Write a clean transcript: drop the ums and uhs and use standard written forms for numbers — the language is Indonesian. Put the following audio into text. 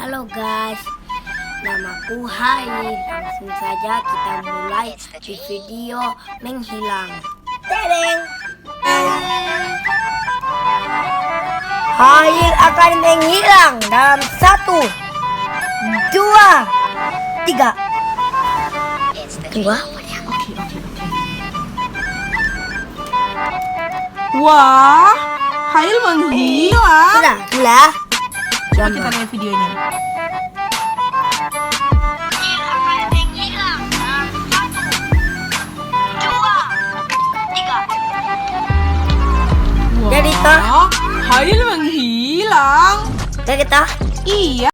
Halo guys, namaku Hail. Langsung saja kita mulai di video menghilang. Tereng. Hail akan menghilang dalam 1, 2, 3. Tunggu. Wah, Hail menghilang. Sudah. Coba kita lihat videonya. Jadi toh, Hail menghilang. jadi toh. Iya.